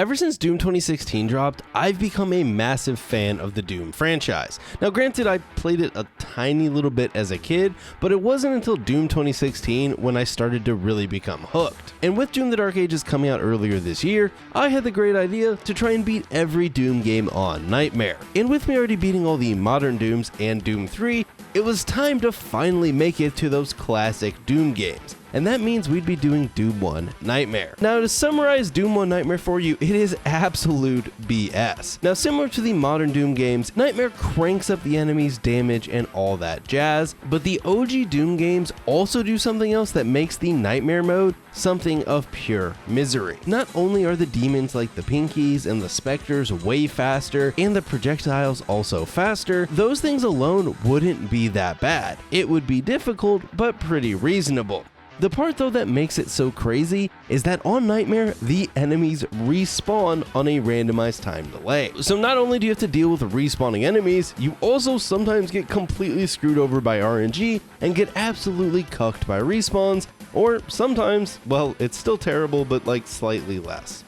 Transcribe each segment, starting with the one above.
Ever since Doom 2016 dropped, I've become a massive fan of the Doom franchise. Now granted, I played it a tiny little bit as a kid, but it wasn't until Doom 2016 when I started to really become hooked. And with Doom the Dark Ages coming out earlier this year, I had the great idea to try and beat every Doom game on Nightmare. And with me already beating all the modern Dooms and Doom 3, it was time to finally make it to those classic Doom games. And that means we'd be doing Doom 1 Nightmare. Now to summarize Doom 1 Nightmare for you, it is absolute BS. Now similar to the modern Doom games, Nightmare cranks up the enemy's damage and all that jazz, but the OG Doom games also do something else that makes the Nightmare mode something of pure misery. Not only are the demons like the Pinkies and the Spectres way faster, and the projectiles also faster, those things alone wouldn't be that bad. It would be difficult, but pretty reasonable. The part though that makes it so crazy is that on Nightmare, the enemies respawn on a randomized time delay. So not only do you have to deal with respawning enemies, you also sometimes get completely screwed over by RNG and get absolutely cucked by respawns, or sometimes, well, it's still terrible, but like slightly less.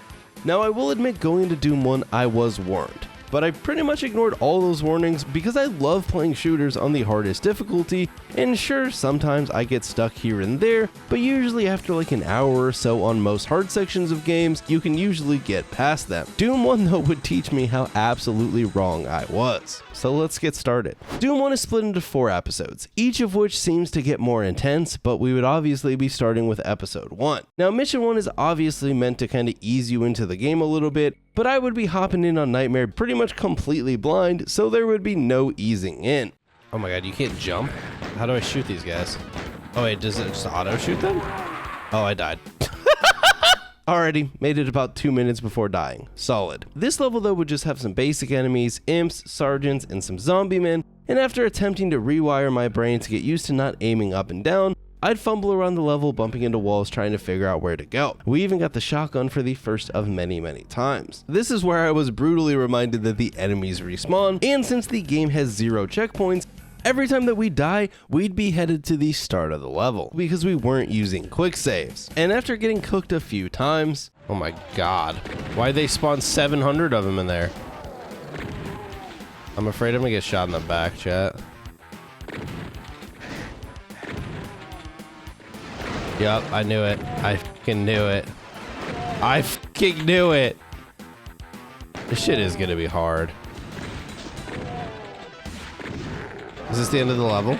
Now I will admit going into Doom 1, I was warned. But I pretty much ignored all those warnings because I love playing shooters on the hardest difficulty, and sure, sometimes I get stuck here and there, but usually after like an hour or so on most hard sections of games, you can usually get past them. Doom 1 though would teach me how absolutely wrong I was. So let's get started. Doom 1 is split into 4 episodes, each of which seems to get more intense, but we would obviously be starting with episode 1. Now mission 1 is obviously meant to kind of ease you into the game a little bit, but I would be hopping in on Nightmare pretty much completely blind, so there would be no easing in. Oh my god, you can't jump? How do I shoot these guys? Oh wait, does it just auto shoot them? Oh, I died. Alrighty, made it about 2 minutes before dying. Solid. This level though would just have some basic enemies, imps, sergeants, and some zombie men, and after attempting to rewire my brain to get used to not aiming up and down, I'd fumble around the level bumping into walls trying to figure out where to go. We even got the shotgun for the first of many times. This is where I was brutally reminded that the enemies respawn, and since the game has 0 checkpoints, every time that we die, we'd be headed to the start of the level because we weren't using quick saves. And after getting cooked a few times, oh my god, why'd they spawn 700 of them in there? I'm afraid I'm gonna get shot in the back, chat. Yup, I knew it. I fucking knew it. I fucking knew it. This shit is gonna be hard. Is this the end of the level?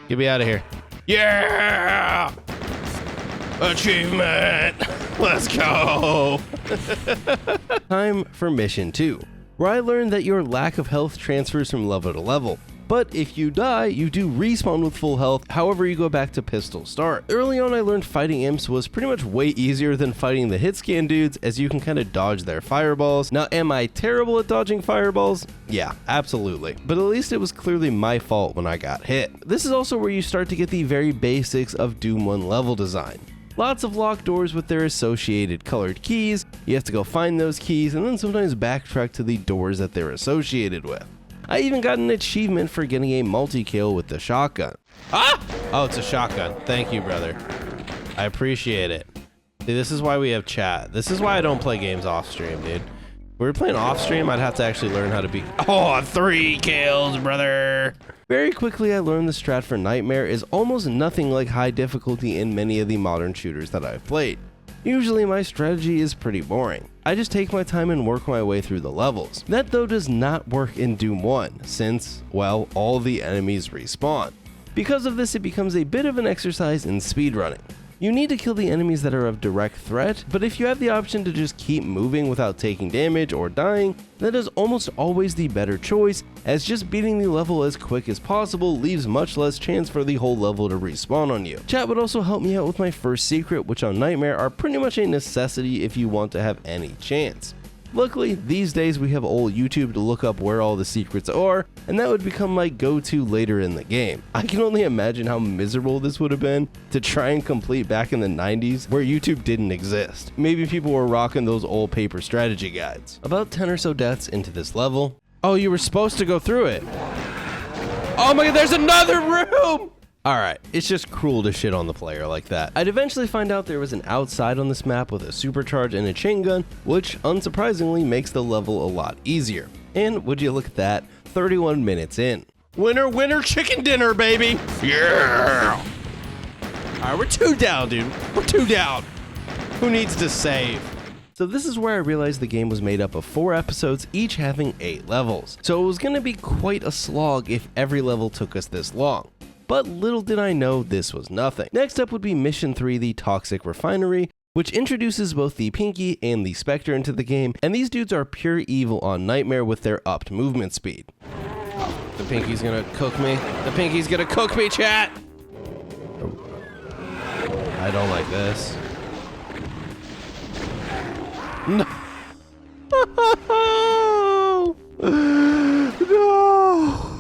Get me out of here. Yeah! Achievement! Let's go! Time for mission 2, where I learned that your lack of health transfers from level to level. But if you die, you do respawn with full health, however you go back to pistol start. Early on I learned fighting imps was pretty much way easier than fighting the hit scan dudes, as you can kind of dodge their fireballs. Now am I terrible at dodging fireballs? Yeah, absolutely. But at least it was clearly my fault when I got hit. This is also where you start to get the very basics of Doom 1 level design. Lots of locked doors with their associated colored keys, you have to go find those keys and then sometimes backtrack to the doors that they're associated with. I even got an achievement for getting a multi-kill with the shotgun. Ah! Oh, it's a shotgun. Thank you, brother. I appreciate it. See, this is why we have chat. This is why I don't play games off stream, dude. If we were playing off stream, I'd have to actually learn how to be... Oh, 3 kills, brother! Very quickly, I learned the strat for Nightmare is almost nothing like high difficulty in many of the modern shooters that I've played. Usually my strategy is pretty boring. I just take my time and work my way through the levels. That though does not work in Doom 1 since, well, all the enemies respawn. Because of this, it becomes a bit of an exercise in speedrunning. You need to kill the enemies that are of direct threat, but if you have the option to just keep moving without taking damage or dying, that is almost always the better choice, as just beating the level as quick as possible leaves much less chance for the whole level to respawn on you. Chat would also help me out with my first secret, which on Nightmare are pretty much a necessity if you want to have any chance. Luckily, these days we have old YouTube to look up where all the secrets are, and that would become my go-to later in the game. I can only imagine how miserable this would have been to try and complete back in the 90s where YouTube didn't exist. Maybe people were rocking those old paper strategy guides. About 10 or so deaths into this level. Oh, you were supposed to go through it. Oh my god, there's another room! Alright, it's just cruel to shit on the player like that. I'd eventually find out there was an outside on this map with a supercharge and a chain gun, which unsurprisingly makes the level a lot easier. And would you look at that, 31 minutes in. Winner, winner, chicken dinner, baby! Yeah! Alright, we're 2 down, dude. We're 2 down. Who needs to save? So this is where I realized the game was made up of 4 episodes, each having 8 levels. So it was going to be quite a slog if every level took us this long. But little did I know this was nothing. Next up would be Mission 3, the Toxic Refinery, which introduces both the Pinky and the Spectre into the game, and these dudes are pure evil on Nightmare with their upped movement speed. The Pinky's gonna cook me. The Pinky's gonna cook me, chat! I don't like this. No! No!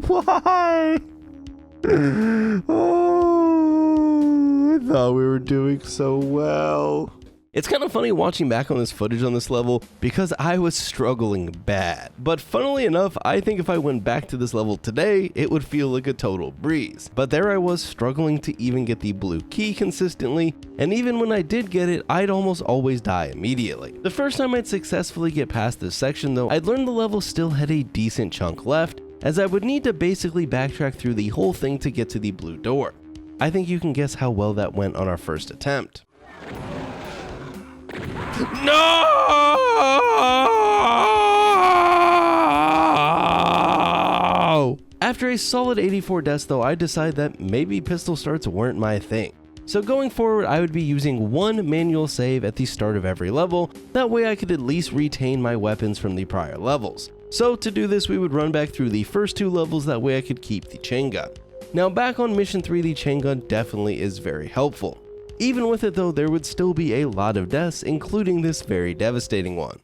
Why? Oh, I thought we were doing so well. It's kind of funny watching back on this footage on this level because I was struggling bad. But funnily enough, I think if I went back to this level today, it would feel like a total breeze. But there I was struggling to even get the blue key consistently, and even when I did get it, I'd almost always die immediately. The first time I'd successfully get past this section though, I'd learned the level still had a decent chunk left, as I would need to basically backtrack through the whole thing to get to the blue door. I think you can guess how well that went on our first attempt. No! After a solid 84 deaths though, I decided that maybe pistol starts weren't my thing. So going forward, I would be using 1 manual save at the start of every level, that way I could at least retain my weapons from the prior levels. So to do this, we would run back through the first 2 levels, that way I could keep the chain gun. Now back on Mission 3, the chain gun definitely is very helpful. Even with it though, there would still be a lot of deaths, including this very devastating one.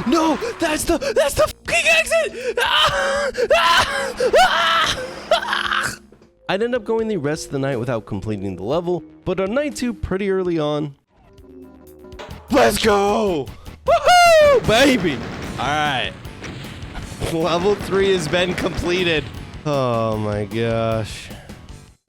No! That's the fucking exit! I'd end up going the rest of the night without completing the level, but on night 2 pretty early on, let's go! Woohoo, baby! Alright. Level 3 has been completed. Oh my gosh.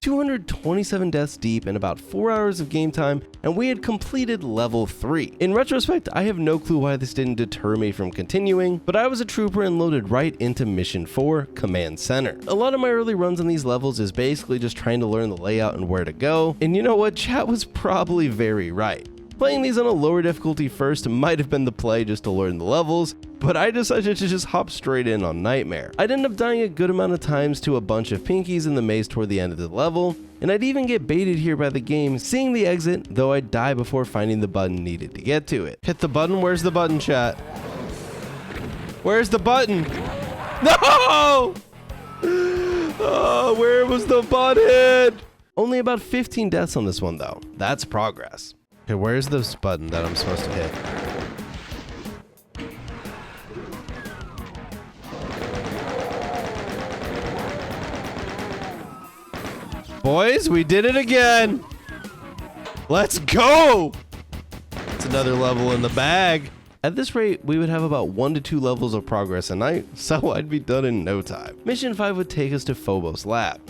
227 deaths deep and about 4 hours of game time, and we had completed level 3. In retrospect, I have no clue why this didn't deter me from continuing, but I was a trooper and loaded right into Mission 4, Command Center. A lot of my early runs on these levels is basically just trying to learn the layout and where to go, and you know what, chat was probably very right. Playing these on a lower difficulty first might have been the play just to learn the levels, but I decided to just hop straight in on Nightmare. I'd end up dying a good amount of times to a bunch of Pinkies in the maze toward the end of the level, and I'd even get baited here by the game, seeing the exit, though I'd die before finding the button needed to get to it. Hit the button, where's the button, chat? Where's the button? No! Oh, where was the button? Only about 15 deaths on this one though, that's progress. Okay, where's this button that I'm supposed to hit? Boys, we did it again! Let's go! It's another level in the bag. At this rate, we would have about 1 to 2 levels of progress a night, so I'd be done in no time. Mission 5 would take us to Phobos Lab.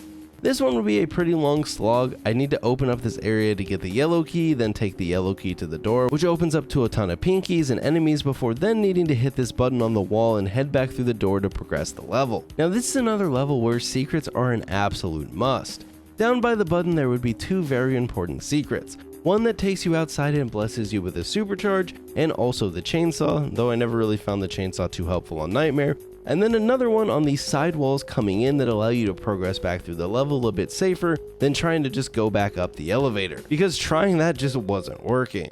This one would be a pretty long slog. I need to open up this area to get the yellow key, then take the yellow key to the door, which opens up to a ton of Pinkies and enemies before then needing to hit this button on the wall and head back through the door to progress the level. Now this is another level where secrets are an absolute must. Down by the button there would be 2 very important secrets. One that takes you outside and blesses you with a supercharge, and also the chainsaw, though I never really found the chainsaw too helpful on Nightmare. And then another one on the side walls coming in that allow you to progress back through the level a bit safer than trying to just go back up the elevator, because trying that just wasn't working.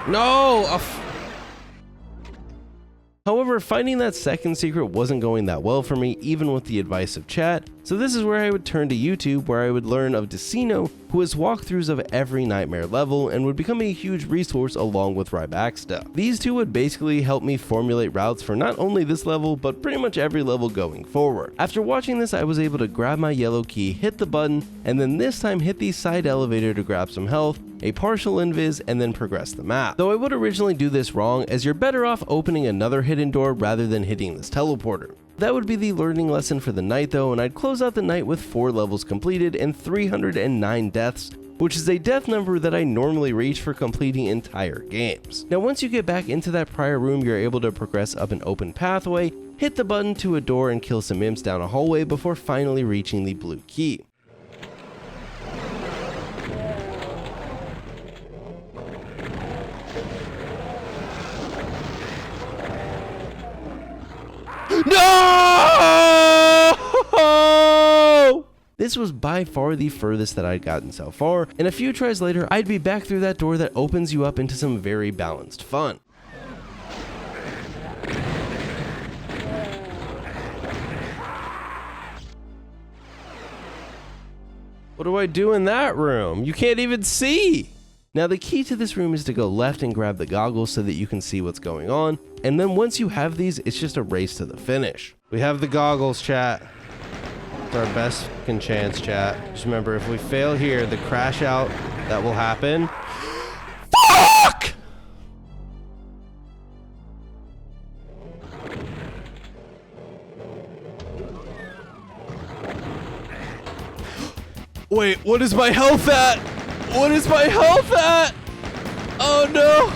No! However, finding that second secret wasn't going that well for me, even with the advice of chat, So this is where I would turn to YouTube, where I would learn of Decino, who has walkthroughs of every Nightmare level and would become a huge resource along with Rybacksta. These two would basically help me formulate routes for not only this level, but pretty much every level going forward. After watching this, I was able to grab my yellow key, hit the button, and then this time hit the side elevator to grab some health, a partial invis, and then progress the map. Though I would originally do this wrong, as you're better off opening another hidden door rather than hitting this teleporter. That would be the learning lesson for the night though, and I'd close out the night with 4 levels completed and 309 deaths, which is a death number that I normally reach for completing entire games. Now once you get back into that prior room, you're able to progress up an open pathway, hit the button to a door and kill some imps down a hallway before finally reaching the blue key. No! This was by far the furthest that I'd gotten so far, and a few tries later, I'd be back through that door that opens you up into some very balanced fun. What do I do in that room? You can't even see! Now the key to this room is to go left and grab the goggles so that you can see what's going on, and then once you have these, it's just a race to the finish. We have the goggles, chat. It's our best fucking chance, chat. Just remember, if we fail here, the crash out that will happen. Fuck! Wait, what is my health at? What is my health at? Oh no!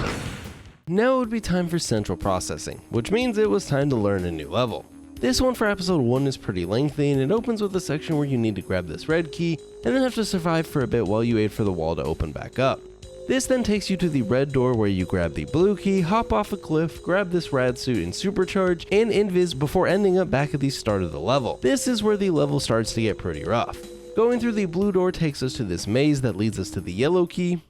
Now it would be time for central processing, which means it was time to learn a new level. This one for episode 1 is pretty lengthy, and it opens with a section where you need to grab this red key and then have to survive for a bit while you wait for the wall to open back up. This then takes you to the red door where you grab the blue key, hop off a cliff, grab this rad suit and supercharge, and invis before ending up back at the start of the level. This is where the level starts to get pretty rough. Going through the blue door takes us to this maze that leads us to the yellow key.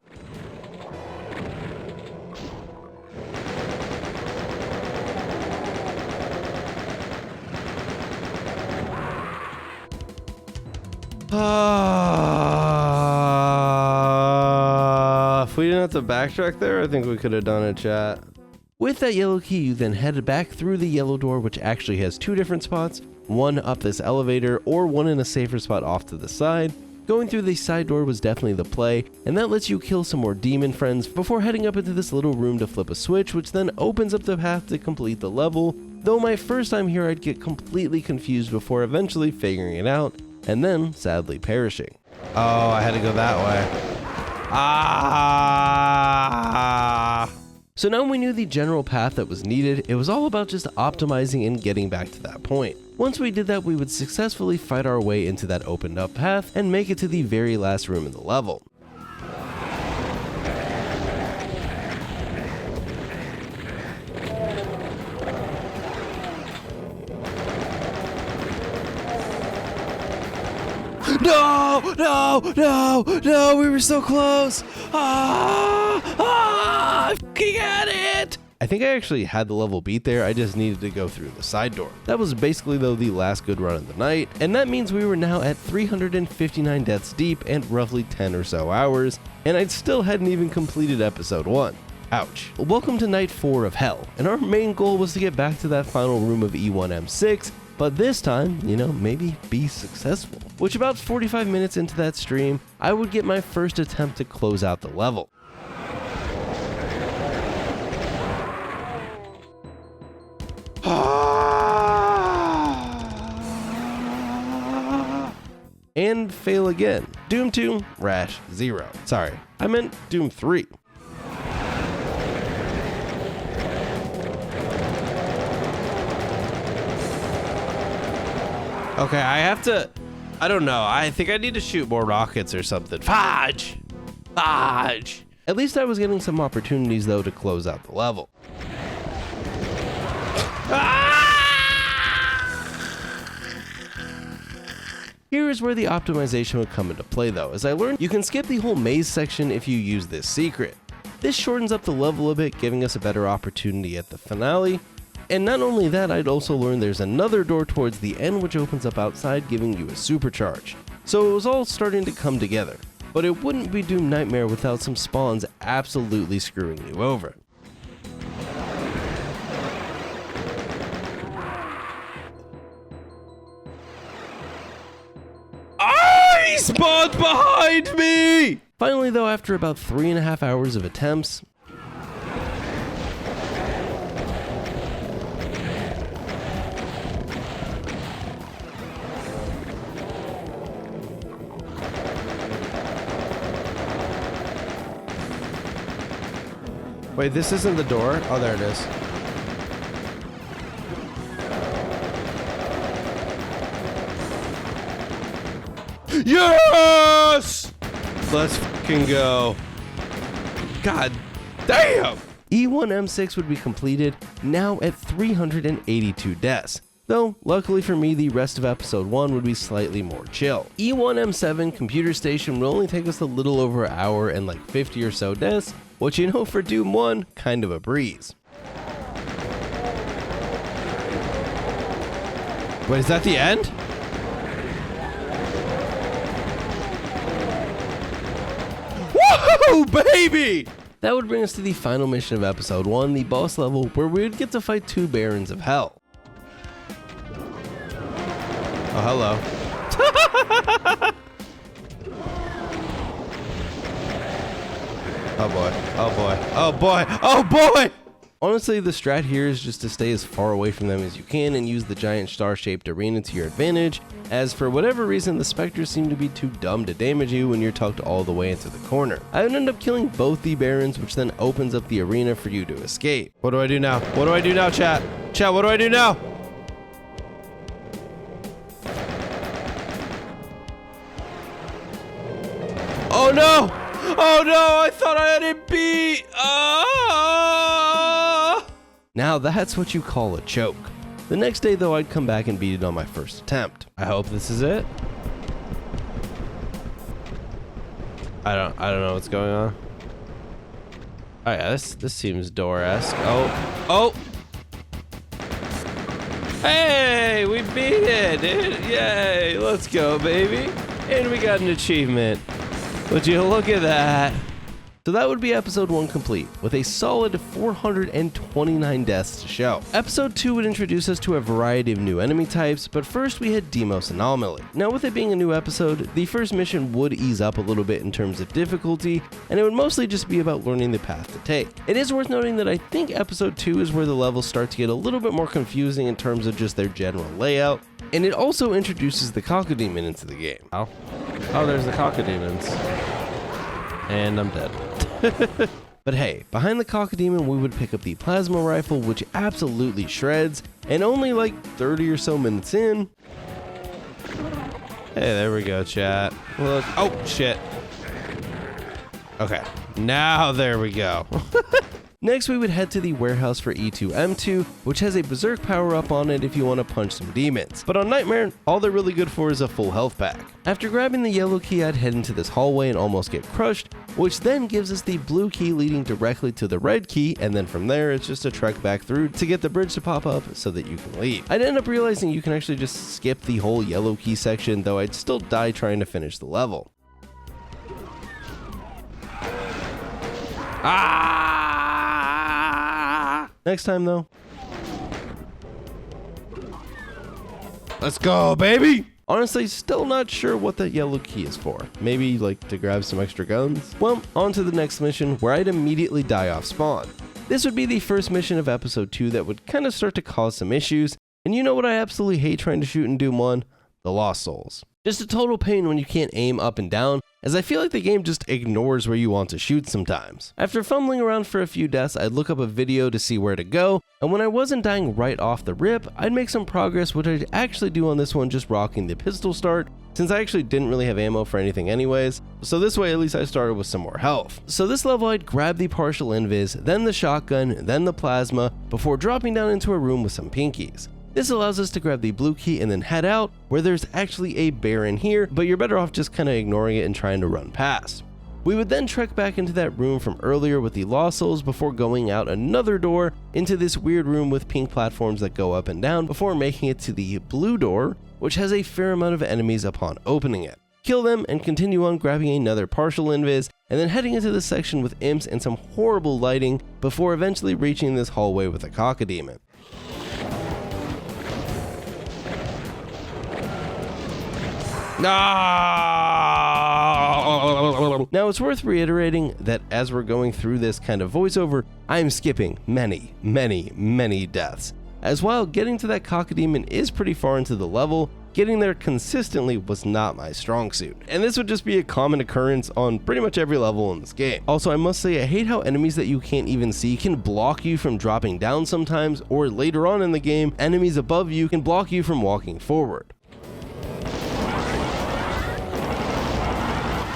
If we didn't have to backtrack there, I think we could have done it, chat. With that yellow key, you then head back through the yellow door, which actually has 2 different spots, one up this elevator or one in a safer spot off to the side. Going through the side door was definitely the play, and that lets you kill some more demon friends before heading up into this little room to flip a switch, which then opens up the path to complete the level. Though my first time here, I'd get completely confused before eventually figuring it out, and then sadly perishing. Oh, I had to go that way. So now we knew the general path that was needed, it was all about just optimizing and getting back to that point. Once we did that, we would successfully fight our way into that opened up path and make it to the very last room in the level. No, we were so close. I fucking had it. I think I actually had the level beat there, I just needed to go through the side door. That was basically though the last good run of the night, and that means we were now at 359 deaths deep and roughly 10 or so hours, and I still hadn't even completed episode 1. Ouch. Welcome to night 4 of Hell, and our main goal was to get back to that final room of E1M6, but this time, maybe be successful. Which about 45 minutes into that stream, I would get my first attempt to close out the level. And fail again. Doom 2, Arrrash 0. Sorry, I meant Doom 3. Okay, I don't know. I think I need to shoot more rockets or something. Fudge! Fudge! At least I was getting some opportunities though to close out the level. Here is where the optimization would come into play though, as I learned you can skip the whole maze section if you use this secret. This shortens up the level a bit, giving us a better opportunity at the finale. And not only that, I'd also learned there's another door towards the end which opens up outside, giving you a supercharge. So it was all starting to come together. But it wouldn't be Doom Nightmare without some spawns absolutely screwing you over. He spawned behind me! Finally though, after about 3.5 hours of attempts, wait, this isn't the door? Oh, there it is. Yes! Let's fucking go. God damn! E1M6 would be completed, now at 382 deaths. Though, luckily for me, the rest of episode 1 would be slightly more chill. E1M7 Computer Station will only take us a little over an hour and like 50 or so deaths, which you know for Doom 1, kind of a breeze. Wait, is that the end? Woohoo, baby! That would bring us to the final mission of episode 1, the boss level, where we would get to fight 2 Barons of Hell. Oh, hello. Oh boy, oh boy, oh boy, oh boy! Honestly, the strat here is just to stay as far away from them as you can and use the giant star-shaped arena to your advantage, as for whatever reason the specters seem to be too dumb to damage you when you're tucked all the way into the corner. I would end up killing both the Barons, which then opens up the arena for you to escape. What do I do now? What do I do now, chat? Chat, what do I do now? Oh no! Oh no! I thought I had it beat! Now that's what you call a choke. The next day though, I'd come back and beat it on my first attempt. I hope this is it. I don't know what's going on. Oh yeah, this seems door-esque. Oh! Hey, we beat it, dude! Yay! Let's go, baby! And we got an achievement. Would you look at that? So that would be episode 1 complete, with a solid 429 deaths to show. Episode 2 would introduce us to a variety of new enemy types, but first we had Deimos Anomaly. Now with it being a new episode, the first mission would ease up a little bit in terms of difficulty, and it would mostly just be about learning the path to take. It is worth noting that I think episode 2 is where the levels start to get a little bit more confusing in terms of just their general layout, and it also introduces the Cacodemon into the game. Oh, there's the Cacodemons. And I'm dead. But hey, behind the Cacodemon we would pick up the plasma rifle, which absolutely shreds, and only like 30 or so minutes in... Hey, there we go, chat. Look. Oh, shit. Okay, now there we go. Next, we would head to the warehouse for E2M2, which has a Berserk power-up on it if you want to punch some demons. But on Nightmare, all they're really good for is a full health pack. After grabbing the yellow key, I'd head into this hallway and almost get crushed, which then gives us the blue key leading directly to the red key, and then from there, it's just a trek back through to get the bridge to pop up so that you can leave. I'd end up realizing you can actually just skip the whole yellow key section, though I'd still die trying to finish the level. Next time though. Let's go, baby! Honestly, still not sure what that yellow key is for. Maybe like to grab some extra guns? Well, on to the next mission where I'd immediately die off spawn. This would be the first mission of episode 2 that would kind of start to cause some issues, and you know what I absolutely hate trying to shoot in Doom 1? The Lost Souls. Just a total pain when you can't aim up and down, as I feel like the game just ignores where you want to shoot sometimes. After fumbling around for a few deaths, I'd look up a video to see where to go, and when I wasn't dying right off the rip, I'd make some progress, which I'd actually do on this one just rocking the pistol start, since I actually didn't really have ammo for anything anyways, so this way at least I started with some more health. So this level I'd grab the partial invis, then the shotgun, then the plasma, before dropping down into a room with some pinkies. This allows us to grab the blue key and then head out, where there's actually a Baron here, but you're better off just kind of ignoring it and trying to run past. We would then trek back into that room from earlier with the Lost Souls before going out another door into this weird room with pink platforms that go up and down before making it to the blue door, which has a fair amount of enemies upon opening it. Kill them and continue on grabbing another partial invis, and then heading into this section with imps and some horrible lighting before eventually reaching this hallway with a cocodemon. Now it's worth reiterating that as we're going through this kind of voiceover, I am skipping many deaths, as while getting to that cocodemon is pretty far into the level, getting there consistently was not my strong suit, and this would just be a common occurrence on pretty much every level in this game. Also, I must say I hate how enemies that you can't even see can block you from dropping down sometimes, or later on in the game, enemies above you can block you from walking forward.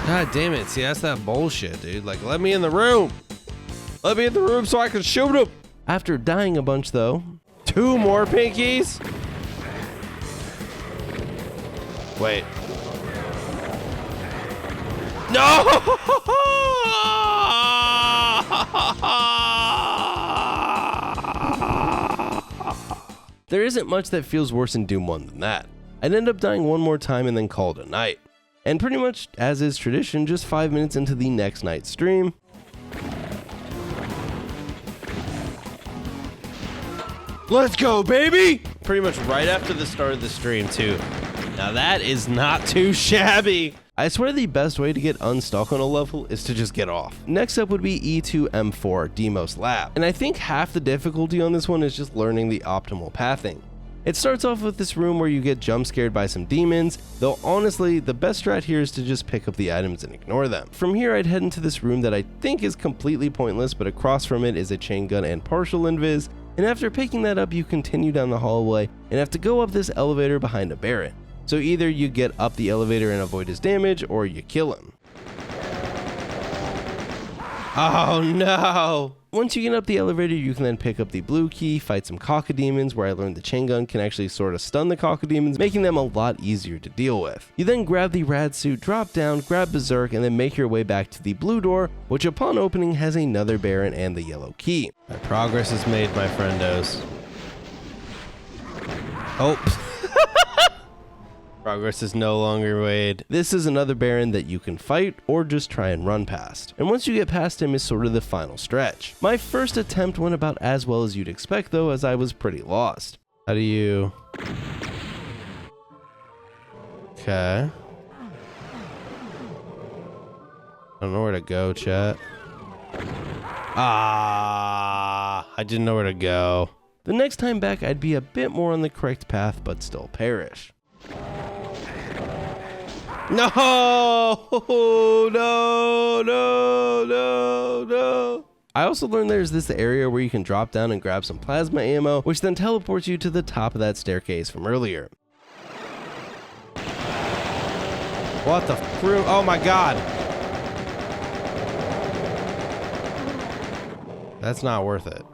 God damn it, see that's that bullshit, dude. Like, let me in the room! Let me in the room so I can shoot him! After dying a bunch though, 2 more pinkies? Wait. No! There isn't much that feels worse in Doom 1 than that. I'd end up dying one more time and then call it a night. And pretty much, as is tradition, just 5 minutes into the next night's stream, let's go, baby! Pretty much right after the start of the stream, too. Now that is not too shabby. I swear the best way to get unstuck on a level is to just get off. Next up would be E2M4 Demos Lab. And I think half the difficulty on this one is just learning the optimal pathing. It starts off with this room where you get jump scared by some demons, though honestly, the best strat here is to just pick up the items and ignore them. From here, I'd head into this room that I think is completely pointless, but across from it is a chain gun and partial invis, and after picking that up, you continue down the hallway and have to go up this elevator behind a Baron. So either you get up the elevator and avoid his damage, or you kill him. Oh no! Once you get up the elevator, you can then pick up the blue key, fight some cocodemons, where I learned the chain gun can actually sort of stun the cocodemons, making them a lot easier to deal with. You then grab the rad suit, drop down, grab Berserk, and then make your way back to the blue door, which upon opening has another Baron and the yellow key. My progress is made, my friendos. Oh. Progress is no longer made. This is another Baron that you can fight or just try and run past. And once you get past him is sort of the final stretch. My first attempt went about as well as you'd expect though, as I was pretty lost. How do you... Okay. I don't know where to go, chat. I didn't know where to go. The next time back I'd be a bit more on the correct path but still perish. No! No! I also learned there's this area where you can drop down and grab some plasma ammo, which then teleports you to the top of that staircase from earlier. What the fruit? Oh my god! That's not worth it.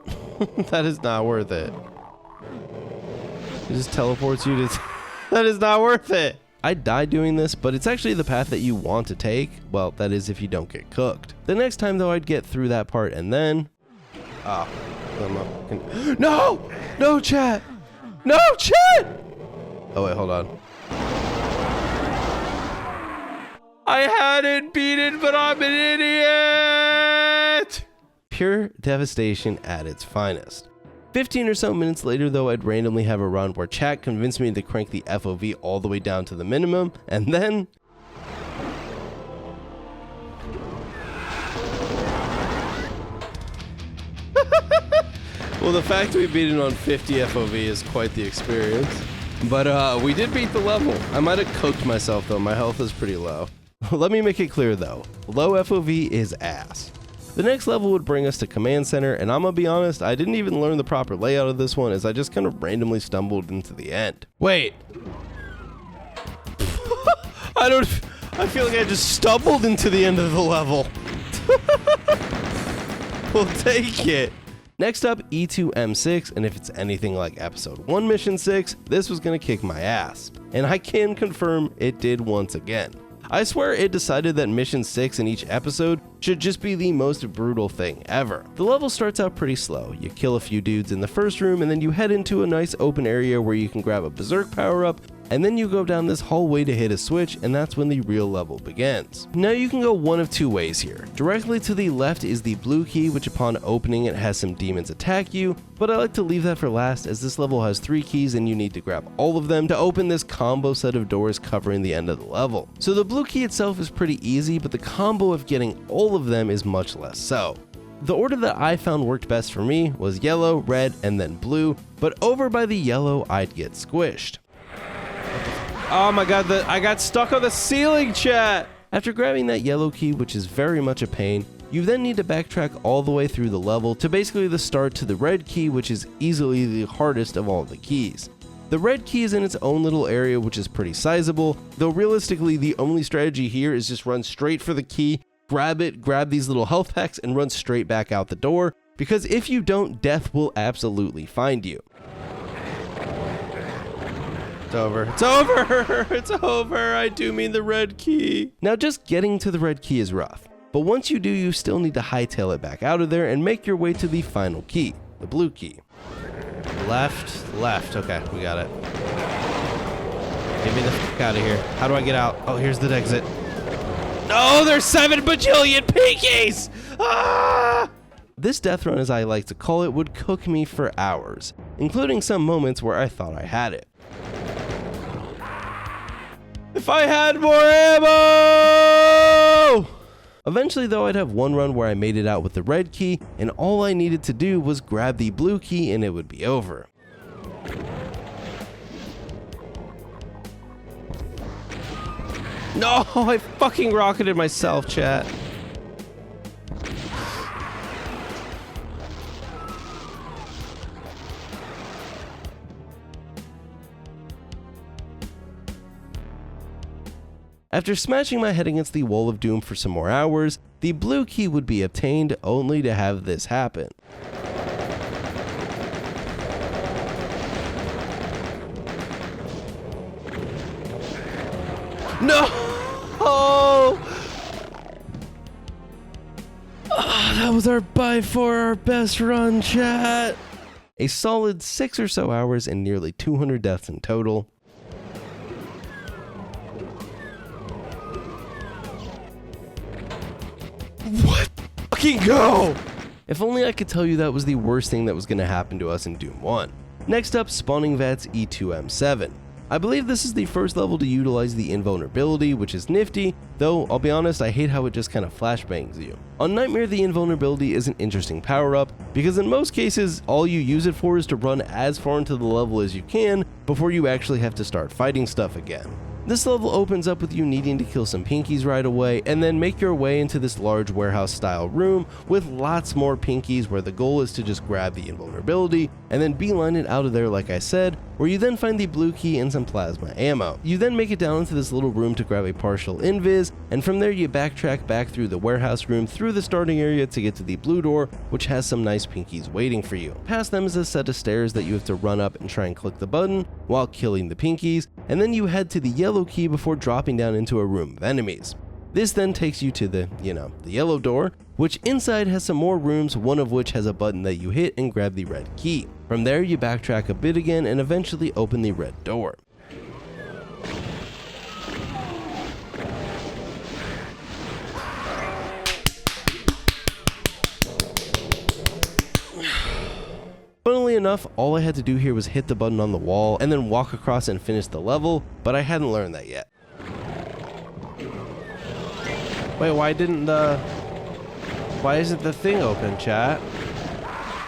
That is not worth it. It just teleports you to... That is not worth it! I died doing this, but it's actually the path that you want to take. Well, that is if you don't get cooked. The next time though, I'd get through that part and then... No! No, chat! No, chat! Oh wait, hold on. I hadn't beat it, but I'm an idiot! Pure devastation at its finest. 15 or so minutes later though, I'd randomly have a run where chat convinced me to crank the FOV all the way down to the minimum, and then... Well, the fact we beat it on 50 FOV is quite the experience. But we did beat the level. I might have cooked myself though, my health is pretty low. Let me make it clear though, low FOV is ass. The next level would bring us to Command Center, and I'm gonna be honest, I didn't even learn the proper layout of this one as I just kind of randomly stumbled into the end. Wait. I feel like I just stumbled into the end of the level. We'll take it. Next up, E2M6, and if it's anything like Episode 1 Mission 6, this was gonna kick my ass. And I can confirm it did once again. I swear it decided that mission 6 in each episode should just be the most brutal thing ever. The level starts out pretty slow. You kill a few dudes in the first room and then you head into a nice open area where you can grab a berserk power up, and then you go down this hallway to hit a switch, and that's when the real level begins. Now you can go one of two ways here. Directly to the left is the blue key, which upon opening it has some demons attack you, but I like to leave that for last as this level has 3 keys and you need to grab all of them to open this combo set of doors covering the end of the level. So the blue key itself is pretty easy, but the combo of getting all of them is much less so. The order that I found worked best for me was yellow, red, and then blue, but over by the yellow I'd get squished. Oh my god, I got stuck on the ceiling, chat! After grabbing that yellow key, which is very much a pain, you then need to backtrack all the way through the level to basically the start to the red key, which is easily the hardest of all the keys. The red key is in its own little area, which is pretty sizable, though realistically the only strategy here is just run straight for the key, grab it, grab these little health packs, and run straight back out the door, because if you don't, death will absolutely find you. It's over. It's over! It's over! I do mean the red key. Now just getting to the red key is rough, but once you do, you still need to hightail it back out of there and make your way to the final key, the blue key. Left, left. Okay, we got it. Get me the fuck out of here. How do I get out? Oh, here's the exit. No, there's 7 bajillion pinkies! Ah! This death run, as I like to call it, would cook me for hours, including some moments where I thought I had it. If I had more ammo! Eventually though, I'd have one run where I made it out with the red key, and all I needed to do was grab the blue key and it would be over. No, I fucking rocketed myself, chat. After smashing my head against the wall of doom for some more hours, the blue key would be obtained only to have this happen. No! Oh, that was by far our best run, chat. A solid 6 or so hours and nearly 200 deaths in total. What? Fucking go! If only I could tell you that was the worst thing that was going to happen to us in Doom 1. Next up, Spawning Vats E2M7. I believe this is the first level to utilize the invulnerability, which is nifty, though I'll be honest, I hate how it just kind of flashbangs you. On Nightmare, the invulnerability is an interesting power-up, because in most cases, all you use it for is to run as far into the level as you can before you actually have to start fighting stuff again. This level opens up with you needing to kill some pinkies right away and then make your way into this large warehouse style room with lots more pinkies where the goal is to just grab the invulnerability and then beeline it out of there like I said, where you then find the blue key and some plasma ammo. You then make it down into this little room to grab a partial invis, and from there you backtrack back through the warehouse room through the starting area to get to the blue door, which has some nice pinkies waiting for you. Past them is a set of stairs that you have to run up and try and click the button while killing the pinkies, and then you head to the yellow key before dropping down into a room of enemies. This then takes you to the yellow door, which inside has some more rooms, one of which has a button that you hit and grab the red key. From there you backtrack a bit again and eventually open the red door. Funnily enough, all I had to do here was hit the button on the wall and then walk across and finish the level, but I hadn't learned that yet. Wait, why isn't the thing open, chat?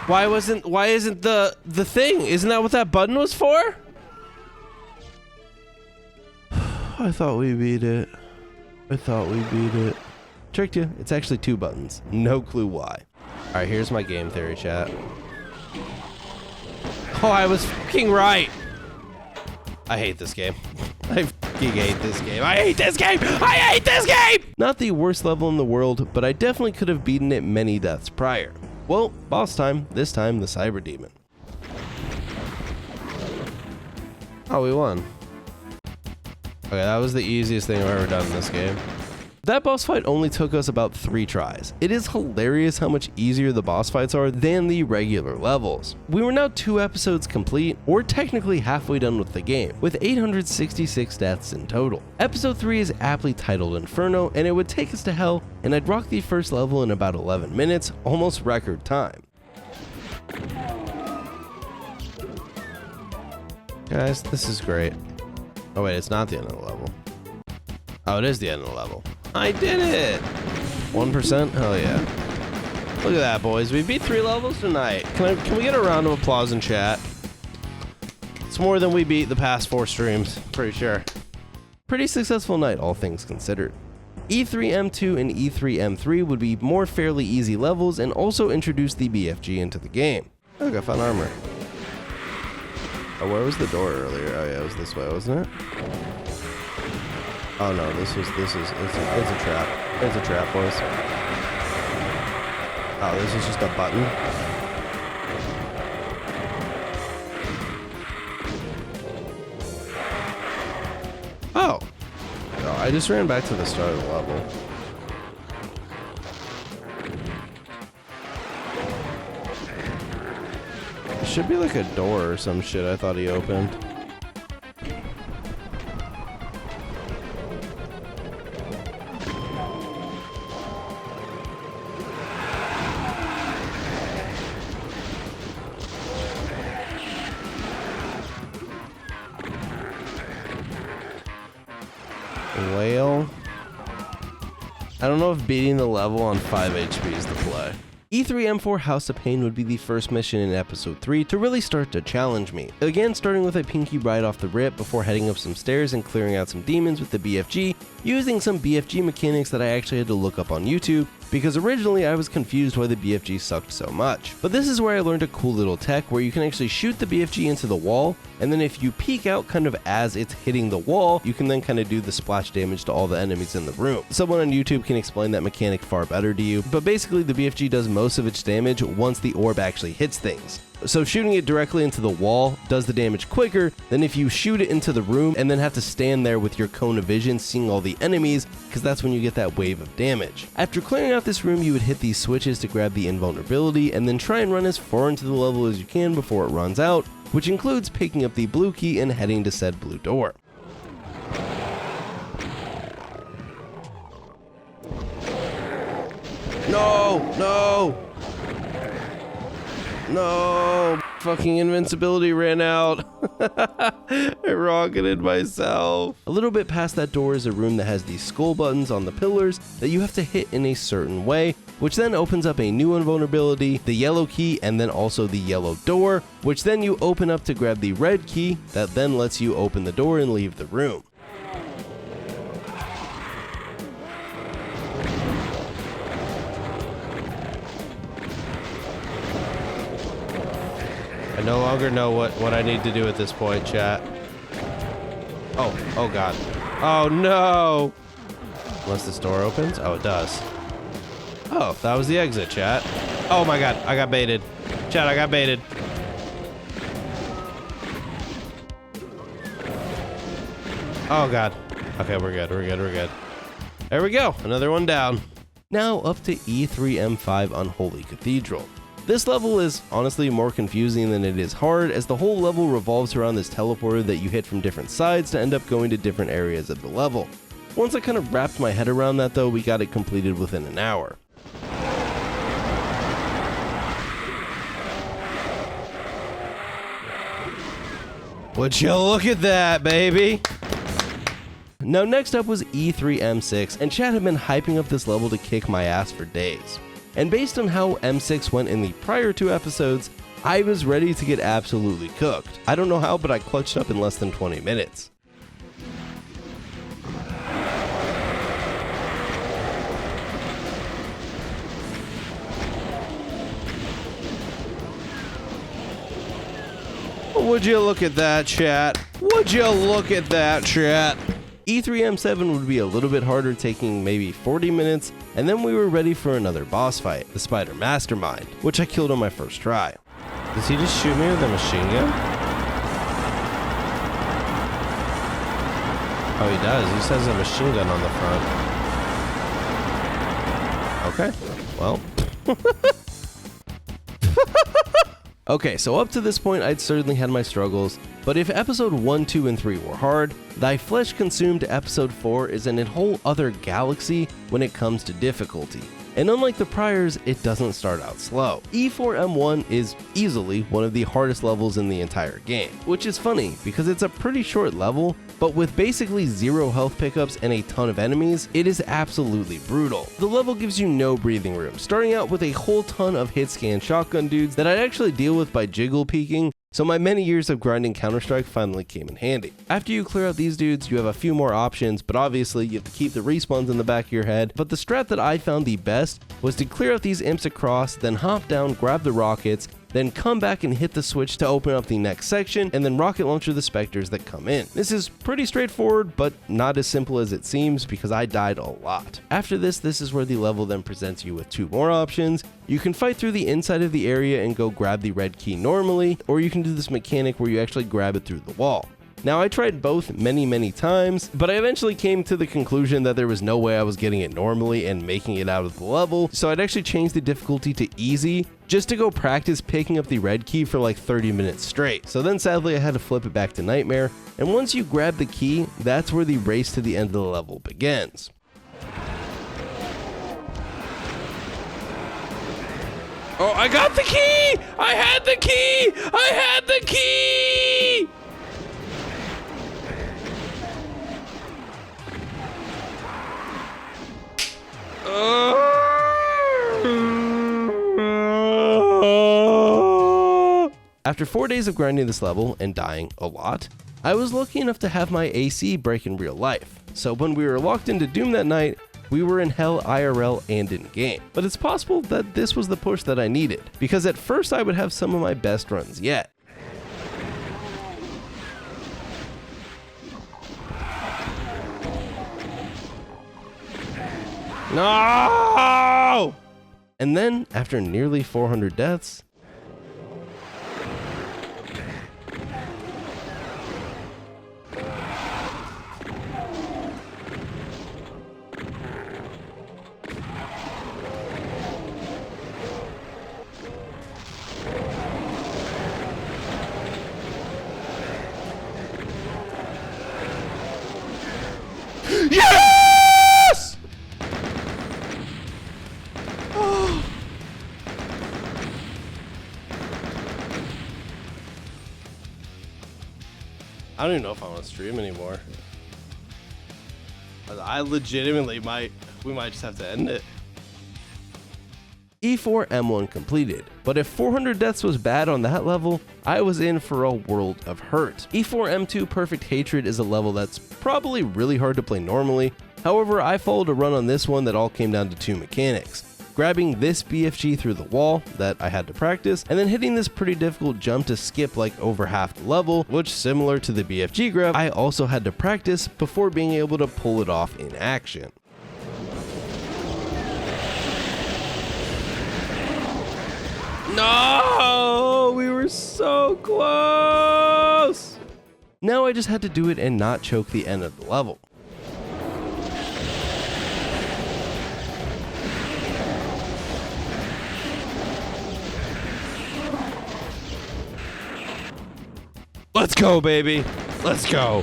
Why isn't the thing? Isn't that what that button was for? I thought we beat it. Tricked you. It's actually 2 buttons. No clue why. Alright, here's my game theory, chat. Oh, I was fucking right. I hate this game. I fucking hate this game. I hate this game. I hate this game. Not the worst level in the world, but I definitely could have beaten it many deaths prior. Well, boss time. This time, the Cyber Demon. Oh, we won. Okay, that was the easiest thing I've ever done in this game. That boss fight only took us about 3 tries. It is hilarious how much easier the boss fights are than the regular levels. We were now 2 episodes complete, or technically halfway done with the game, with 866 deaths in total. Episode 3 is aptly titled Inferno, and it would take us to hell, and I'd rock the first level in about 11 minutes, almost record time. Guys, this is great. Oh wait, it's not the end of the level. Oh, it is the end of the level. I did it! 1%? Hell yeah. Look at that, boys. We beat 3 levels tonight. Can we get a round of applause in chat? It's more than we beat the past 4 streams, pretty sure. Pretty successful night, all things considered. E3M2 and E3M3 would be more fairly easy levels and also introduce the BFG into the game. Look, I found armor. Oh, where was the door earlier? Oh yeah, it was this way, wasn't it? Oh no, it's a trap. It's a trap, boys. Oh, this is just a button. Oh. No, I just ran back to the start of the level. There should be like a door or some shit I thought he opened. Well, I don't know if beating the level on 5 HP is the play. E3M4 House of Pain would be the first mission in episode 3 to really start to challenge me. Again, starting with a pinky right off the rip before heading up some stairs and clearing out some demons with the BFG, using some BFG mechanics that I actually had to look up on YouTube, because originally I was confused why the BFG sucked so much. But this is where I learned a cool little tech where you can actually shoot the BFG into the wall, and then if you peek out kind of as it's hitting the wall, you can then kind of do the splash damage to all the enemies in the room. Someone on YouTube can explain that mechanic far better to you, but basically the BFG does most of its damage once the orb actually hits things. So shooting it directly into the wall does the damage quicker than if you shoot it into the room and then have to stand there with your cone of vision seeing all the enemies, because that's when you get that wave of damage. After clearing out this room, you would hit these switches to grab the invulnerability and then try and run as far into the level as you can before it runs out, which includes picking up the blue key and heading to said blue door. No! No! No! Fucking invincibility ran out. I rocketed myself. A little bit past that door is a room that has these skull buttons on the pillars that you have to hit in a certain way, which then opens up a new invulnerability, the yellow key, and then also the yellow door, which then you open up to grab the red key that then lets you open the door and leave the room. I no longer know what I need to do at this point, chat. Oh god. Oh no! Unless this door opens? Oh, it does. Oh, that was the exit, chat. Oh my god, I got baited. Chat, I got baited. Oh god. Okay, we're good, we're good, we're good. There we go, another one down. Now up to E3M5 Unholy Cathedral. This level is honestly more confusing than it is hard, as the whole level revolves around this teleporter that you hit from different sides to end up going to different areas of the level. Once I kind of wrapped my head around that though, we got it completed within an hour. Would you look at that, baby? Now next up was E3M6, and chat had been hyping up this level to kick my ass for days. And based on how M6 went in the prior 2 episodes, I was ready to get absolutely cooked. I don't know how, but I clutched up in less than 20 minutes. Would you look at that, chat? Would you look at that, chat? E3M7 would be a little bit harder, taking maybe 40 minutes, and then we were ready for another boss fight, the Spider Mastermind, which I killed on my first try. Does he just shoot me with a machine gun? Oh, he does. He just has a machine gun on the front. Okay. Well. Okay, so up to this point, I'd certainly had my struggles, but if episode 1, 2, and 3 were hard, Thy Flesh Consumed episode 4 is in a whole other galaxy when it comes to difficulty. And unlike the priors, it doesn't start out slow. E4M1 is easily one of the hardest levels in the entire game, which is funny because it's a pretty short level, but with basically zero health pickups and a ton of enemies, it is absolutely brutal. The level gives you no breathing room, starting out with a whole ton of hit scan shotgun dudes that I'd actually deal with by jiggle peeking, so my many years of grinding Counter-Strike finally came in handy. After you clear out these dudes, you have a few more options, but obviously you have to keep the respawns in the back of your head. But the strat that I found the best was to clear out these imps across, then hop down, grab the rockets, then come back and hit the switch to open up the next section, and then rocket launcher the specters that come in. This is pretty straightforward, but not as simple as it seems because I died a lot. After this is where the level then presents you with two more options. You can fight through the inside of the area and go grab the red key normally, or you can do this mechanic where you actually grab it through the wall. Now, I tried both many times, but I eventually came to the conclusion that there was no way I was getting it normally and making it out of the level, so I'd actually changed the difficulty to easy just to go practice picking up the red key for like 30 minutes straight. So then sadly I had to flip it back to nightmare, and once you grab the key, that's where the race to the end of the level begins. Oh, I got the key! I had the key! I had the key! After 4 days of grinding this level and dying a lot, I was lucky enough to have my AC break in real life. So when we were locked into Doom that night, we were in hell IRL and in game. But it's possible that this was the push that I needed, because at first I would have some of my best runs yet. No! And then, after nearly 400 deaths, yes! Oh. I don't even know if I want to stream anymore. I legitimately we might just have to end it. E4M1 completed, but if 400 deaths was bad on that level, I was in for a world of hurt. E4M2 Perfect Hatred is a level that's probably really hard to play normally. However, I followed a run on this one that all came down to two mechanics. Grabbing this BFG through the wall that I had to practice, and then hitting this pretty difficult jump to skip like over half the level, which similar to the BFG grab, I also had to practice before being able to pull it off in action. No, we were so close. Now I just had to do it and not choke the end of the level. Let's go, baby. Let's go.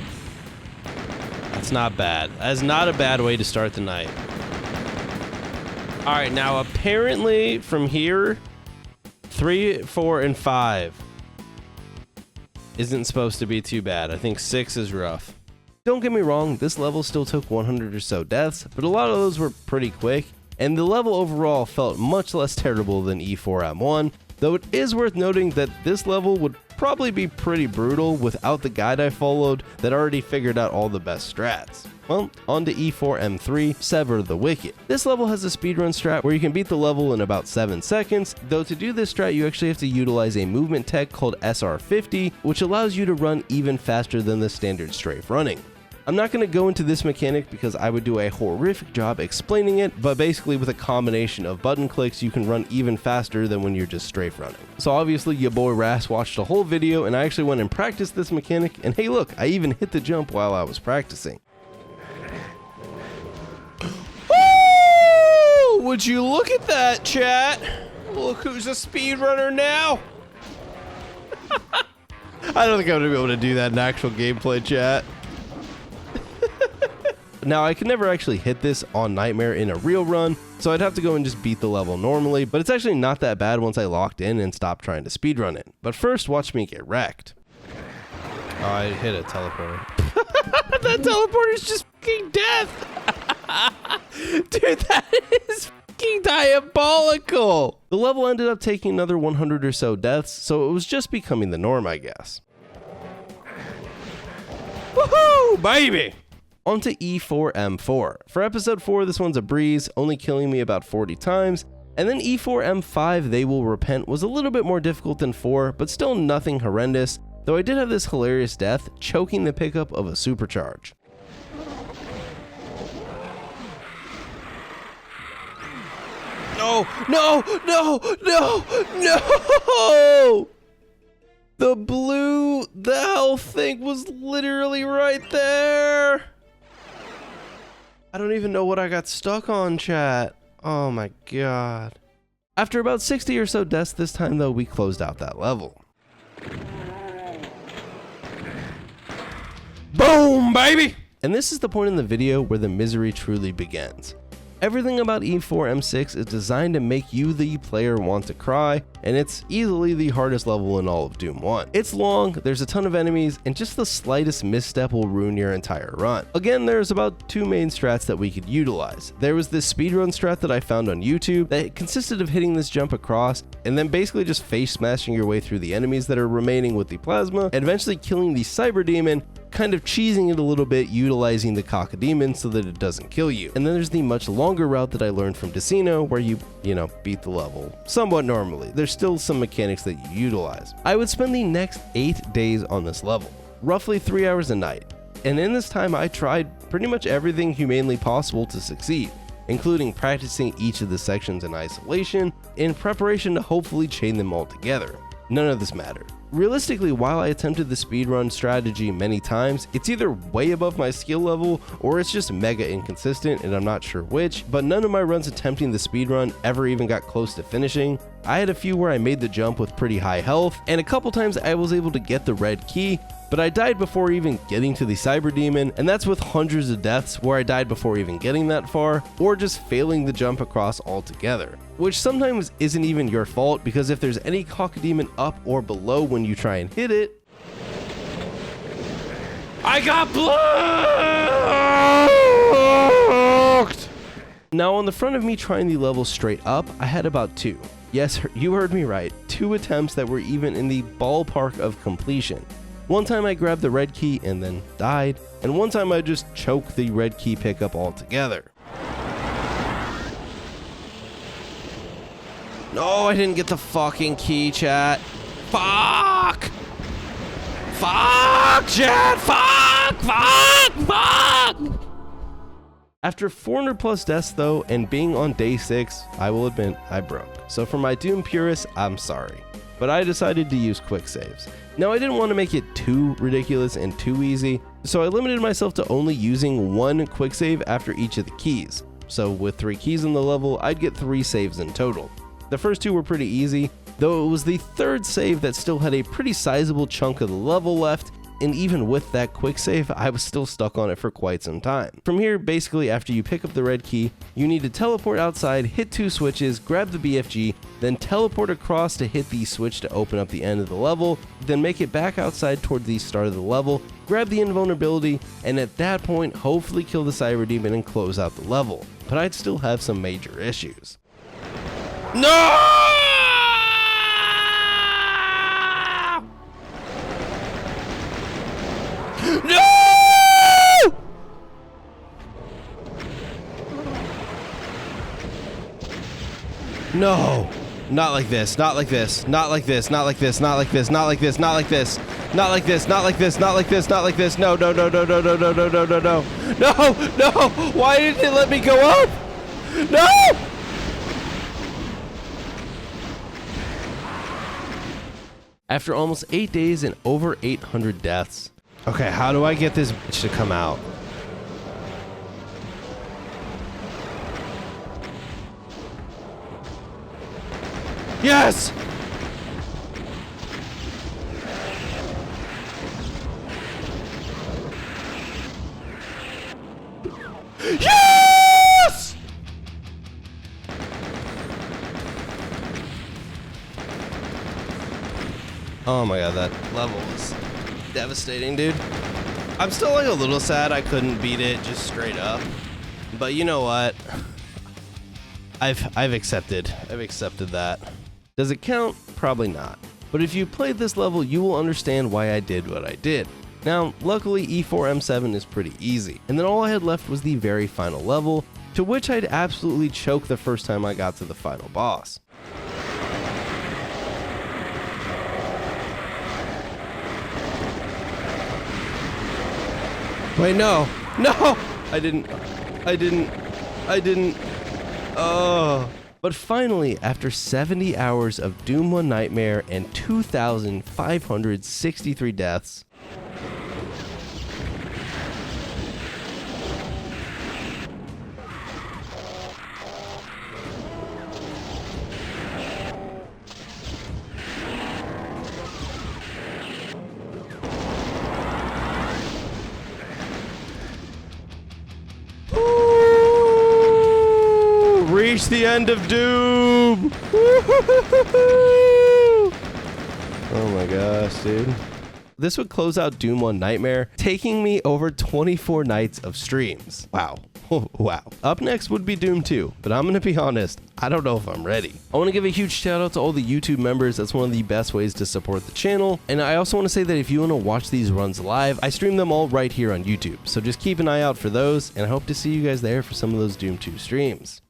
That's not bad. That's not a bad way to start the night. All right, now apparently from here, 3, 4, and 5 isn't supposed to be too bad. I think 6 is rough. Don't get me wrong, this level still took 100 or so deaths, but a lot of those were pretty quick, and the level overall felt much less terrible than E4M1, though it is worth noting that this level would probably be pretty brutal without the guide I followed that already figured out all the best strats. Well, on to E4M3, Sever the Wicked. This level has a speedrun strat where you can beat the level in about 7 seconds, though to do this strat you actually have to utilize a movement tech called SR50, which allows you to run even faster than the standard strafe running. I'm not going to go into this mechanic because I would do a horrific job explaining it, but basically with a combination of button clicks you can run even faster than when you're just strafe running. So obviously your boy Arrrash watched the whole video and I actually went and practiced this mechanic, and hey look, I even hit the jump while I was practicing. Would you look at that, chat? Look who's a speedrunner now. I don't think I'm gonna be able to do that in actual gameplay, chat. Now, I can never actually hit this on Nightmare in a real run, so I'd have to go and just beat the level normally, but it's actually not that bad once I locked in and stopped trying to speedrun it. But first, watch me get wrecked. Oh, I hit a teleporter. That teleporter is just fucking death. Dude, that is fucking diabolical. The level ended up taking another 100 or so deaths, so it was just becoming the norm, I guess. Woohoo, baby! On to E4M4. For episode 4, this one's a breeze, only killing me about 40 times. And then E4M5, They Will Repent, was a little bit more difficult than 4, but still nothing horrendous, though I did have this hilarious death, choking the pickup of a supercharge. No, no, no, no, no! The health thing was literally right there. I don't even know what I got stuck on, chat. Oh my god. After about 60 or so deaths this time though, we closed out that level. Boom, baby! And this is the point in the video where the misery truly begins. Everything about E4M6 is designed to make you, the player, want to cry, and it's easily the hardest level in all of Doom 1. It's long, there's a ton of enemies, and just the slightest misstep will ruin your entire run. Again, there's about 2 main strats that we could utilize. There was this speedrun strat that I found on YouTube that consisted of hitting this jump across, and then basically just face smashing your way through the enemies that are remaining with the plasma, and eventually killing the cyber demon, kind of cheesing it a little bit, utilizing the cacodemon so that it doesn't kill you. And then there's the much longer route that I learned from Decino, where you beat the level somewhat normally. There's still some mechanics that you utilize. I would spend the next 8 days on this level, roughly 3 hours a night. And in this time, I tried pretty much everything humanly possible to succeed, including practicing each of the sections in isolation in preparation to hopefully chain them all together. None of this mattered. Realistically, while I attempted the speedrun strategy many times, it's either way above my skill level or it's just mega inconsistent and I'm not sure which, but none of my runs attempting the speedrun ever even got close to finishing. I had a few where I made the jump with pretty high health, and a couple times I was able to get the red key, but I died before even getting to the cyber demon, and that's with hundreds of deaths where I died before even getting that far, or just failing the jump across altogether. Which sometimes isn't even your fault, because if there's any cacodemon up or below when you try and hit it, I got blocked! Now on the front of me trying the level straight up, I had about 2. Yes, you heard me right, 2 attempts that were even in the ballpark of completion. One time I grabbed the red key and then died, and one time I just choked the red key pickup altogether. No, I didn't get the fucking key, chat. Fuck! Fuck, chat! Fuck! Fuck! Fuck! After 400 plus deaths though, and being on day 6, I will admit I broke. So for my Doom purists, I'm sorry. But I decided to use quick saves. Now I didn't want to make it too ridiculous and too easy, so I limited myself to only using 1 quick save after each of the keys. So with 3 keys in the level, I'd get 3 saves in total. The first 2 were pretty easy, though it was the 3rd save that still had a pretty sizable chunk of the level left, and even with that quick save, I was still stuck on it for quite some time. From here, basically after you pick up the red key, you need to teleport outside, hit 2 switches, grab the BFG, then teleport across to hit the switch to open up the end of the level, then make it back outside toward the start of the level, grab the invulnerability, and at that point, hopefully kill the cyber demon and close out the level. But I'd still have some major issues. No! No! No! Not like this, not like this, not like this, not like this, not like this, not like this, not like this, not like this, not like this, not like this, not like this. No, no, no, no, no, no, no, no, no, no, no. No, no! Why didn't it let me go up? No! After almost 8 days and over 800 deaths. Okay, how do I get this bitch to come out? Yes! Yes! Oh my god, that level was devastating, dude. I'm still like a little sad I couldn't beat it just straight up. But you know what? I've accepted that. Does it count? Probably not. But if you played this level, you will understand why I did what I did. Now, luckily E4M7 is pretty easy, and then all I had left was the very final level, to which I'd absolutely choke the first time I got to the final boss. Wait, no! No! I didn't. Oh. But finally, after 70 hours of Doom 1 Nightmare and 2,563 deaths, reach the end of Doom! Oh my gosh, dude. This would close out Doom 1 Nightmare, taking me over 24 nights of streams. Wow. Wow. Up next would be Doom 2, but I'm gonna be honest, I don't know if I'm ready. I want to give a huge shout out to all the YouTube members. That's one of the best ways to support the channel. And I also want to say that if you want to watch these runs live, I stream them all right here on YouTube. So just keep an eye out for those, and I hope to see you guys there for some of those Doom 2 streams.